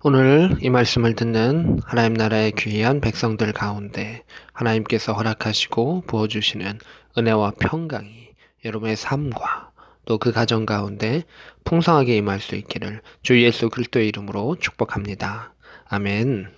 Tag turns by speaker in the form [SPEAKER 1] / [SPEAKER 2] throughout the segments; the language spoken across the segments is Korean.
[SPEAKER 1] 오늘 이 말씀을 듣는 하나님 나라의 귀한 백성들 가운데 하나님께서 허락하시고 부어주시는 은혜와 평강이 여러분의 삶과 또 그 가정 가운데 풍성하게 임할 수 있기를 주 예수 그리스도의 이름으로 축복합니다. 아멘.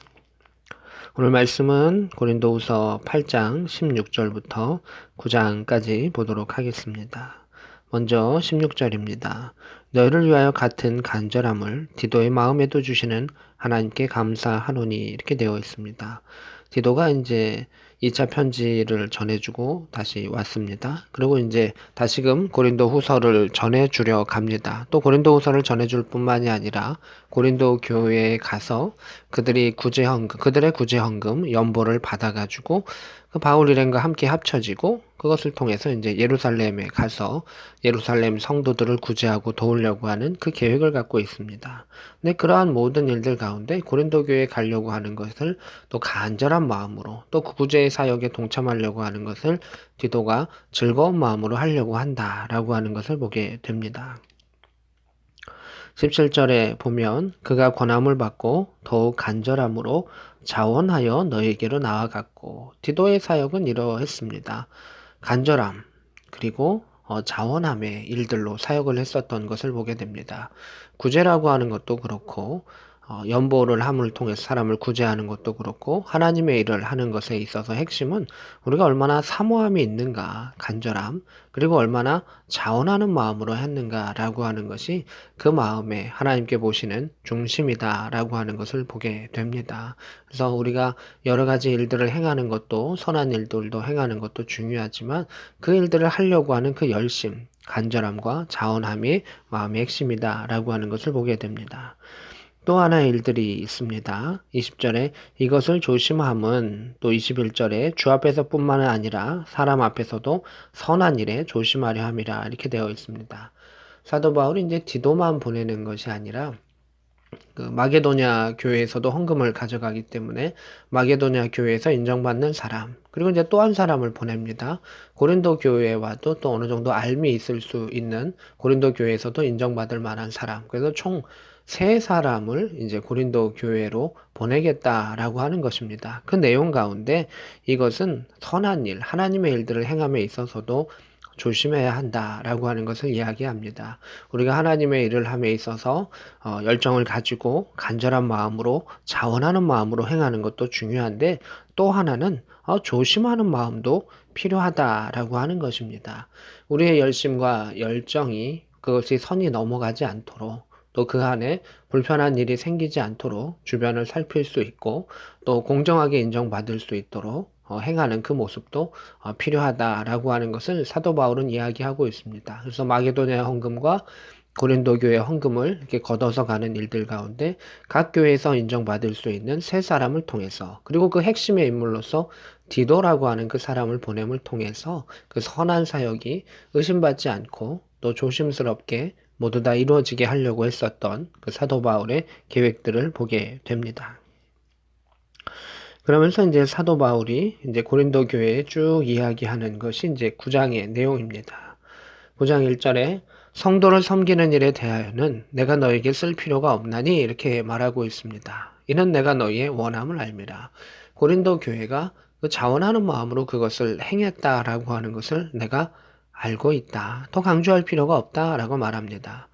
[SPEAKER 1] 오늘 말씀은 고린도후서 8장 16절부터 9장까지 보도록 하겠습니다. 먼저 16절입니다. 너희를 위하여 같은 간절함을 디도의 마음에도 주시는 하나님께 감사하노니 이렇게 되어 있습니다. 디도가 이제 2차 편지를 전해주고 다시 왔습니다. 그리고 이제 다시금 고린도 후서를 전해주려 갑니다. 또 고린도 후서를 전해줄 뿐만이 아니라 고린도 교회에 가서 그들의 구제헌금 연보를 받아가지고 그 바울 일행과 함께 합쳐지고 그것을 통해서 이제 예루살렘에 가서 예루살렘 성도들을 구제하고 도우려고 하는 그 계획을 갖고 있습니다. 근데 그러한 모든 일들 가운데 고린도 교회에 가려고 하는 것을 또 간절한 마음으로 또 그 구제의 사역에 동참하려고 하는 것을 디도가 즐거운 마음으로 하려고 한다라고 하는 것을 보게 됩니다. 17절에 보면 그가 권함을 받고 더욱 간절함으로 자원하여 너에게로 나아갔고 디도의 사역은 이러했습니다. 간절함 그리고 자원함의 일들로 사역을 했었던 것을 보게 됩니다. 구제라고 하는 것도 그렇고 연보를 함을 통해서 사람을 구제하는 것도 그렇고 하나님의 일을 하는 것에 있어서 핵심은 우리가 얼마나 사모함이 있는가, 간절함, 그리고 얼마나 자원하는 마음으로 했는가라고 하는 것이 그 마음에 하나님께 보시는 중심이다라고 하는 것을 보게 됩니다. 그래서 우리가 여러 가지 일들을 행하는 것도 선한 일들도 행하는 것도 중요하지만 그 일들을 하려고 하는 그 열심, 간절함과 자원함이 마음의 핵심이다라고 하는 것을 보게 됩니다. 또 하나의 일들이 있습니다. 20절에 이것을 조심함은 또 21절에 주 앞에서뿐만 아니라 사람 앞에서도 선한 일에 조심하려 함이라 이렇게 되어 있습니다. 사도 바울이 이제 디도만 보내는 것이 아니라 그 마게도냐 교회에서도 헌금을 가져가기 때문에 마게도냐 교회에서 인정받는 사람 그리고 이제 또 한 사람을 보냅니다. 고린도 교회와도 또 어느 정도 알미 있을 수 있는 고린도 교회에서도 인정받을 만한 사람 그래서 총 세 사람을 이제 고린도 교회로 보내겠다라고 하는 것입니다. 그 내용 가운데 이것은 선한 일, 하나님의 일들을 행함에 있어서도 조심해야 한다라고 하는 것을 이야기합니다. 우리가 하나님의 일을 함에 있어서 열정을 가지고 간절한 마음으로 자원하는 마음으로 행하는 것도 중요한데 또 하나는 조심하는 마음도 필요하다라고 하는 것입니다. 우리의 열심과 열정이 그것이 선이 넘어가지 않도록 또 그 안에 불편한 일이 생기지 않도록 주변을 살필 수 있고 또 공정하게 인정받을 수 있도록 행하는 그 모습도 필요하다라고 하는 것을 사도 바울은 이야기하고 있습니다. 그래서 마게도냐 헌금과 고린도 교회 헌금을 이렇게 걷어서 가는 일들 가운데 각 교회에서 인정받을 수 있는 세 사람을 통해서 그리고 그 핵심의 인물로서 디도라고 하는 그 사람을 보냄을 통해서 그 선한 사역이 의심받지 않고 또 조심스럽게 모두 다 이루어지게 하려고 했었던 그 사도 바울의 계획들을 보게 됩니다. 그러면서 이제 사도 바울이 이제 고린도 교회에 쭉 이야기하는 것이 이제 9장의 내용입니다. 9장 1절에 성도를 섬기는 일에 대하여는 내가 너에게 쓸 필요가 없나니 이렇게 말하고 있습니다. 이는 내가 너희의 원함을 알미라. 고린도 교회가 그 자원하는 마음으로 그것을 행했다라고 하는 것을 내가 알고 있다. 더 강조할 필요가 없다라고 말합니다.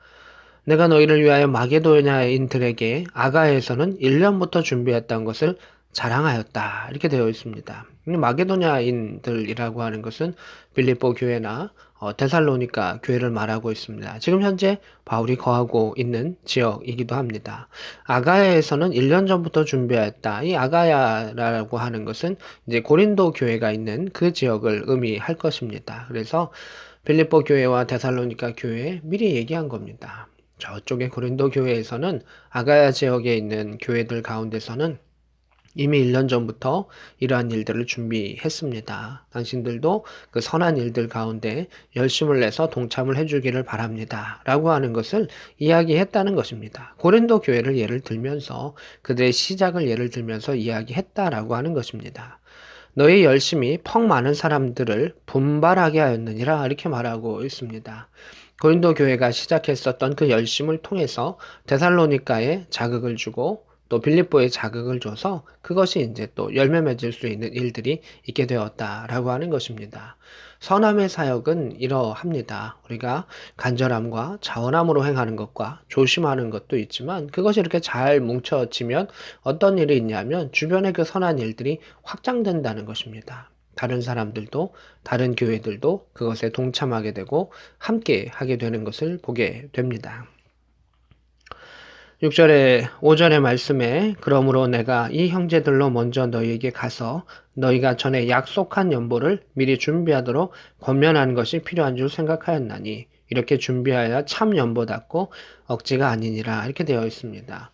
[SPEAKER 1] 내가 너희를 위하여 마게도냐인들에게 아가에서는 1년부터 준비했던 것을 자랑하였다. 이렇게 되어 있습니다. 마게도냐인들이라고 하는 것은 빌립보 교회나 데살로니가 교회를 말하고 있습니다. 지금 현재 바울이 거하고 있는 지역이기도 합니다. 아가야에서는 1년 전부터 준비했다. 이 아가야라고 하는 것은 이제 고린도 교회가 있는 그 지역을 의미할 것입니다. 그래서 빌립보 교회와 데살로니가 교회에 미리 얘기한 겁니다. 저쪽의 고린도 교회에서는 아가야 지역에 있는 교회들 가운데서는 이미 1년 전부터 이러한 일들을 준비했습니다. 당신들도 그 선한 일들 가운데 열심을 내서 동참을 해주기를 바랍니다. 라고 하는 것을 이야기했다는 것입니다. 고린도 교회를 예를 들면서 그들의 시작을 예를 들면서 이야기했다라고 하는 것입니다. 너의 열심이 펑 많은 사람들을 분발하게 하였느니라 이렇게 말하고 있습니다. 고린도 교회가 시작했었던 그 열심을 통해서 데살로니가에 자극을 주고 또 빌립보에 자극을 줘서 그것이 이제 또 열매 맺을 수 있는 일들이 있게 되었다라고 하는 것입니다. 선함의 사역은 이러합니다. 우리가 간절함과 자원함으로 행하는 것과 조심하는 것도 있지만 그것이 이렇게 잘 뭉쳐지면 어떤 일이 있냐면 주변의 그 선한 일들이 확장된다는 것입니다. 다른 사람들도 다른 교회들도 그것에 동참하게 되고 함께 하게 되는 것을 보게 됩니다. 6절에 5절의 말씀에 그러므로 내가 이 형제들로 먼저 너희에게 가서 너희가 전에 약속한 연보를 미리 준비하도록 권면하는 것이 필요한 줄 생각하였나니 이렇게 준비하여야 참 연보답고 억지가 아니니라 이렇게 되어 있습니다.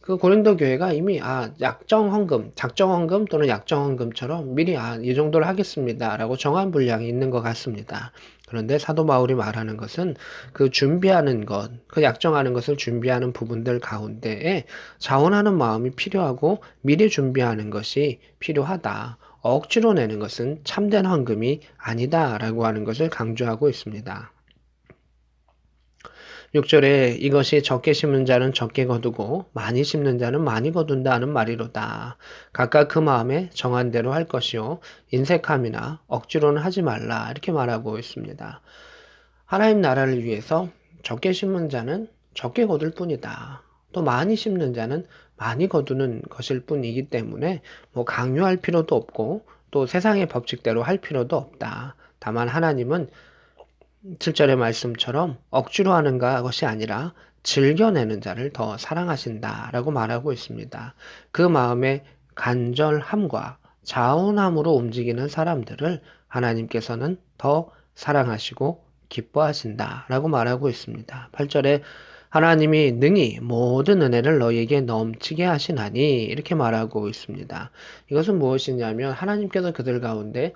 [SPEAKER 1] 그 고린도 교회가 이미 약정 헌금, 작정 헌금 또는 약정 헌금처럼 미리 이 정도를 하겠습니다라고 정한 분량이 있는 것 같습니다. 그런데 사도 바울이 말하는 것은 그 준비하는 것, 그 약정하는 것을 준비하는 부분들 가운데에 자원하는 마음이 필요하고 미리 준비하는 것이 필요하다. 억지로 내는 것은 참된 헌금이 아니다라고 하는 것을 강조하고 있습니다. 6절에 이것이 적게 심는 자는 적게 거두고 많이 심는 자는 많이 거둔다 하는 말이로다. 각각 그 마음에 정한 대로 할 것이요 인색함이나 억지로는 하지 말라 이렇게 말하고 있습니다. 하나님 나라를 위해서 적게 심는 자는 적게 거둘 뿐이다. 또 많이 심는 자는 많이 거두는 것일 뿐이기 때문에 강요할 필요도 없고 또 세상의 법칙대로 할 필요도 없다. 다만 하나님은 7절의 말씀처럼 억지로 하는 것이 아니라 즐겨내는 자를 더 사랑하신다라고 말하고 있습니다. 그 마음의 간절함과 자원함으로 움직이는 사람들을 하나님께서는 더 사랑하시고 기뻐하신다라고 말하고 있습니다. 8절에 하나님이 능히 모든 은혜를 너희에게 넘치게 하시나니 이렇게 말하고 있습니다. 이것은 무엇이냐면 하나님께서 그들 가운데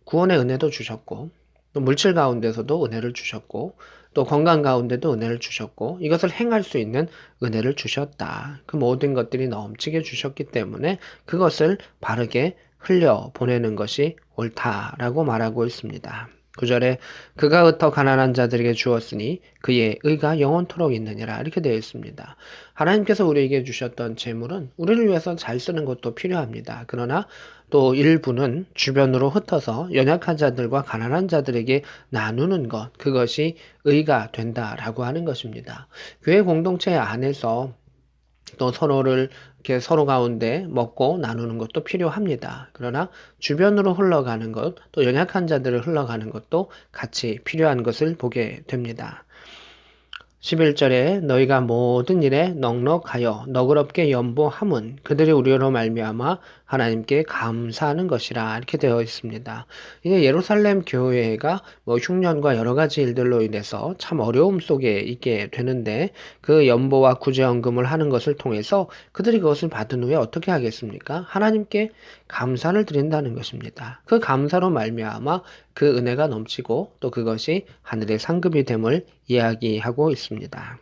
[SPEAKER 1] 구원의 은혜도 주셨고 또 물질 가운데서도 은혜를 주셨고 또 건강 가운데도 은혜를 주셨고 이것을 행할 수 있는 은혜를 주셨다. 그 모든 것들이 넘치게 주셨기 때문에 그것을 바르게 흘려 보내는 것이 옳다라고 말하고 있습니다. 9절에 그가 흩어 가난한 자들에게 주었으니 그의 의가 영원토록 있느니라 이렇게 되어 있습니다. 하나님께서 우리에게 주셨던 재물은 우리를 위해서 잘 쓰는 것도 필요합니다. 그러나 또 일부는 주변으로 흩어서 연약한 자들과 가난한 자들에게 나누는 것, 그것이 의가 된다라고 하는 것입니다. 교회 공동체 안에서 또 서로를 이렇게 서로 가운데 먹고 나누는 것도 필요합니다. 그러나 주변으로 흘러가는 것, 또 연약한 자들을 흘러가는 것도 같이 필요한 것을 보게 됩니다. 11절에 너희가 모든 일에 넉넉하여 너그럽게 연보함은 그들이 우리로 말미암아 하나님께 감사하는 것이라 이렇게 되어 있습니다. 이제 예루살렘 교회가 흉년과 여러 가지 일들로 인해서 참 어려움 속에 있게 되는데 그 연보와 구제헌금을 하는 것을 통해서 그들이 그것을 받은 후에 어떻게 하겠습니까? 하나님께 감사를 드린다는 것입니다. 그 감사로 말미암아 그 은혜가 넘치고 또 그것이 하늘의 상급이 됨을 이야기하고 있습니다.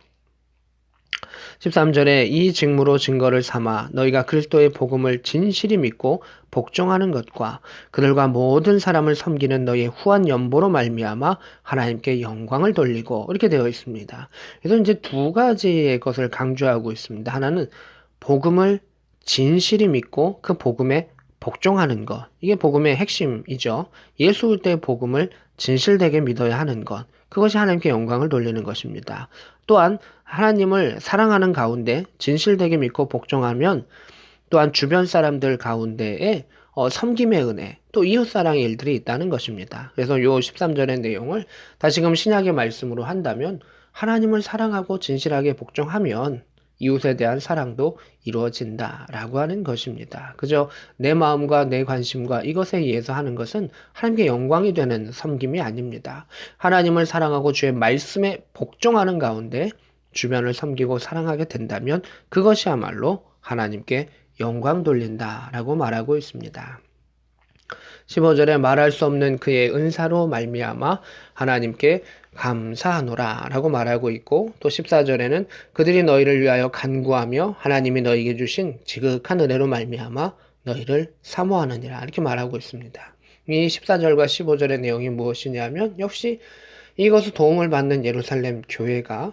[SPEAKER 1] 13절에 이 직무로 증거를 삼아 너희가 그리스도의 복음을 진실히 믿고 복종하는 것과 그들과 모든 사람을 섬기는 너희의 후한 연보로 말미암아 하나님께 영광을 돌리고 이렇게 되어 있습니다. 그래서 이제 두 가지의 것을 강조하고 있습니다. 하나는 복음을 진실히 믿고 그 복음에 복종하는 것. 이게 복음의 핵심이죠. 예수 그리스도의 복음을 진실되게 믿어야 하는 것. 그것이 하나님께 영광을 돌리는 것입니다. 또한 하나님을 사랑하는 가운데 진실되게 믿고 복종하면 또한 주변 사람들 가운데에 섬김의 은혜, 또 이웃사랑의 일들이 있다는 것입니다. 그래서 요 13절의 내용을 다시금 신약의 말씀으로 한다면 하나님을 사랑하고 진실하게 복종하면 이웃에 대한 사랑도 이루어진다라고 하는 것입니다. 그저 내 마음과 내 관심과 이것에 의해서 하는 것은 하나님께 영광이 되는 섬김이 아닙니다. 하나님을 사랑하고 주의 말씀에 복종하는 가운데 주변을 섬기고 사랑하게 된다면 그것이야말로 하나님께 영광 돌린다라고 말하고 있습니다. 15절에 말할 수 없는 그의 은사로 말미암아 하나님께 감사하노라 라고 말하고 있고 또 14절에는 그들이 너희를 위하여 간구하며 하나님이 너희에게 주신 지극한 은혜로 말미암아 너희를 사모하느니라 이렇게 말하고 있습니다. 이 14절과 15절의 내용이 무엇이냐면 역시 이것을 도움을 받는 예루살렘 교회가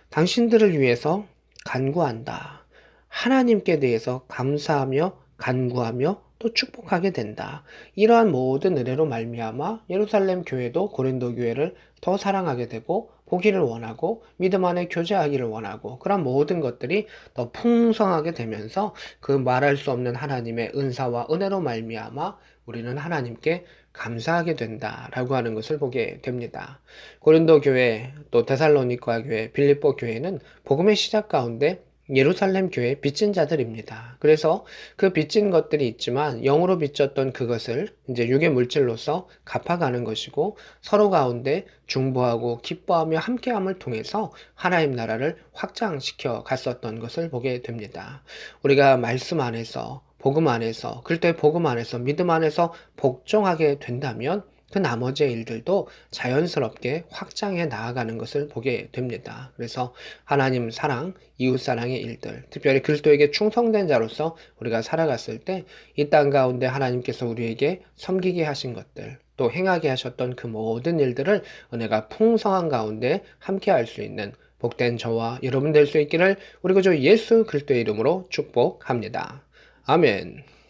[SPEAKER 1] 당신들을 위해서 간구한다. 하나님께 대해서 감사하며 간구하며 또 축복하게 된다. 이러한 모든 은혜로 말미암아 예루살렘 교회도 고린도 교회를 더 사랑하게 되고 보기를 원하고 믿음 안에 교제하기를 원하고 그런 모든 것들이 더 풍성하게 되면서 그 말할 수 없는 하나님의 은사와 은혜로 말미암아 우리는 하나님께 감사하게 된다라고 하는 것을 보게 됩니다. 고린도 교회, 또 데살로니가 교회, 빌립보 교회는 복음의 시작 가운데 예루살렘 교회의 빚진 자들입니다. 그래서 그 빚진 것들이 있지만 영으로 빚졌던 그것을 이제 육의 물질로서 갚아가는 것이고 서로 가운데 중보하고 기뻐하며 함께함을 통해서 하나님 나라를 확장시켜 갔었던 것을 보게 됩니다. 우리가 말씀 안에서 복음 안에서 그리스도의 복음 안에서 믿음 안에서 복종하게 된다면 그 나머지의 일들도 자연스럽게 확장해 나아가는 것을 보게 됩니다. 그래서 하나님 사랑, 이웃 사랑의 일들, 특별히 그리스도에게 충성된 자로서 우리가 살아갔을 때 이 땅 가운데 하나님께서 우리에게 섬기게 하신 것들, 또 행하게 하셨던 그 모든 일들을 은혜가 풍성한 가운데 함께 할 수 있는 복된 저와 여러분 될 수 있기를 우리 구주 예수 그리스도의 이름으로 축복합니다. 아멘.